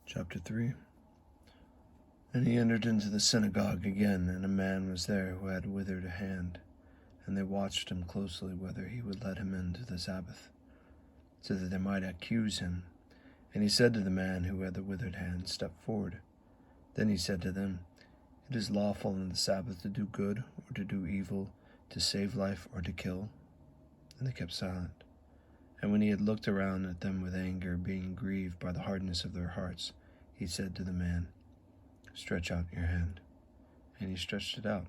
Chapter 3. And he entered into the synagogue again, and a man was there who had withered a hand. And they watched him closely whether he would let him into the Sabbath, so that they might accuse him. And he said to the man who had the withered hand, "Step forward." Then he said to them, "It is lawful in the Sabbath to do good or to do evil, to save life or to kill." And they kept silent. And when he had looked around at them with anger, being grieved by the hardness of their hearts, he said to the man, "Stretch out your hand." And he stretched it out,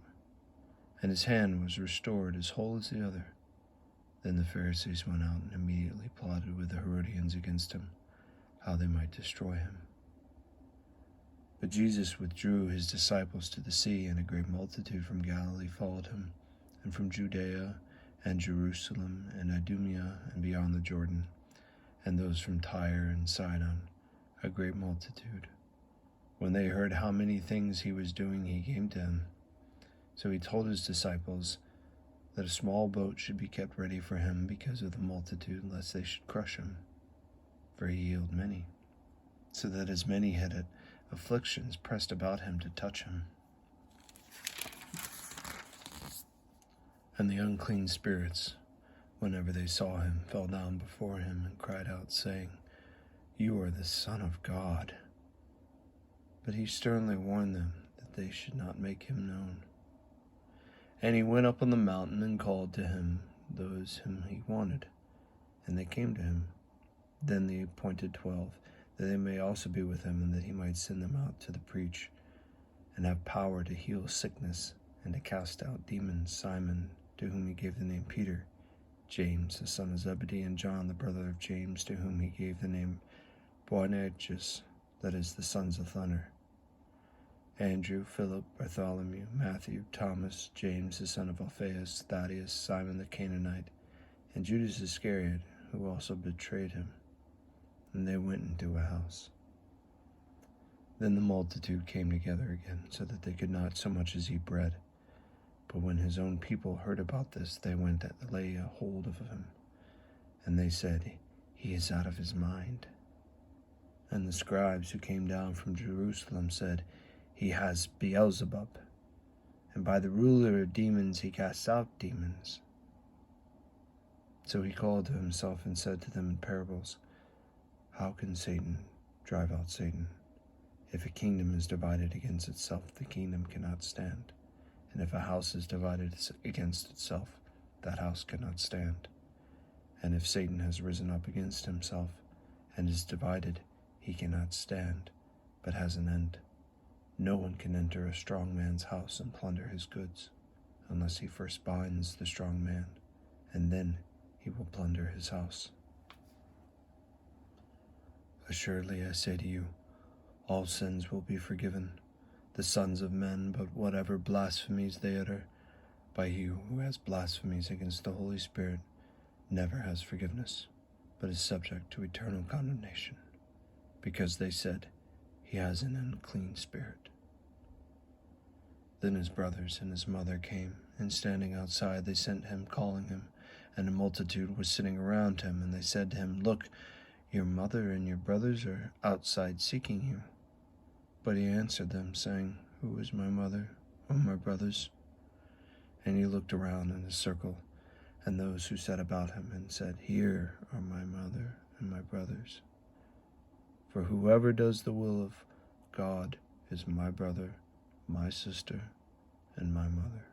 and his hand was restored as whole as the other. Then the Pharisees went out and immediately plotted with the Herodians against him, how they might destroy him. But Jesus withdrew his disciples to the sea, and a great multitude from Galilee followed him, and from Judea and Jerusalem and Idumea and beyond the Jordan, and those from Tyre and Sidon, a great multitude. When they heard how many things he was doing, he came to him. So he told his disciples that a small boat should be kept ready for him because of the multitude, lest they should crush him. For he healed many, so that as many had afflictions pressed about him to touch him. And the unclean spirits, whenever they saw him, fell down before him and cried out, saying, "You are the Son of God." But he sternly warned them that they should not make him known. And he went up on the mountain and called to him those whom he wanted, and they came to him. Then they appointed 12, that they may also be with him, and that he might send them out to preach, and have power to heal sickness, and to cast out demons. Simon, to whom he gave the name Peter, James the son of Zebedee, and John the brother of James, to whom he gave the name Boanerges, that is, the sons of thunder, Andrew, Philip, Bartholomew, Matthew, Thomas, James the son of Alphaeus, Thaddeus, Simon the Canaanite, and Judas Iscariot, who also betrayed him. And they went into a house. Then the multitude came together again, so that they could not so much as eat bread. But when his own people heard about this, they went to lay a hold of him. And they said, "He is out of his mind." And the scribes who came down from Jerusalem said, "He has Beelzebub, and by the ruler of demons he casts out demons." So he called to himself and said to them in parables, "How can Satan drive out Satan? If a kingdom is divided against itself, the kingdom cannot stand. And if a house is divided against itself, that house cannot stand. And if Satan has risen up against himself and is divided, he cannot stand, but has an end. No one can enter a strong man's house and plunder his goods, unless he first binds the strong man, and then he will plunder his house. Assuredly, I say to you, all sins will be forgiven the sons of men, but whatever blasphemies they utter, by he who has blasphemies against the Holy Spirit never has forgiveness, but is subject to eternal condemnation, because they said, 'He has an unclean spirit.'" Then his brothers and his mother came, and standing outside they sent him, calling him. And a multitude was sitting around him, and they said to him, "Look, your mother and your brothers are outside seeking you." But he answered them, saying, "Who is my mother or my brothers?" And he looked around in a circle, and those who sat about him, and said, "Here are my mother and my brothers. For whoever does the will of God is my brother, my sister, and my mother."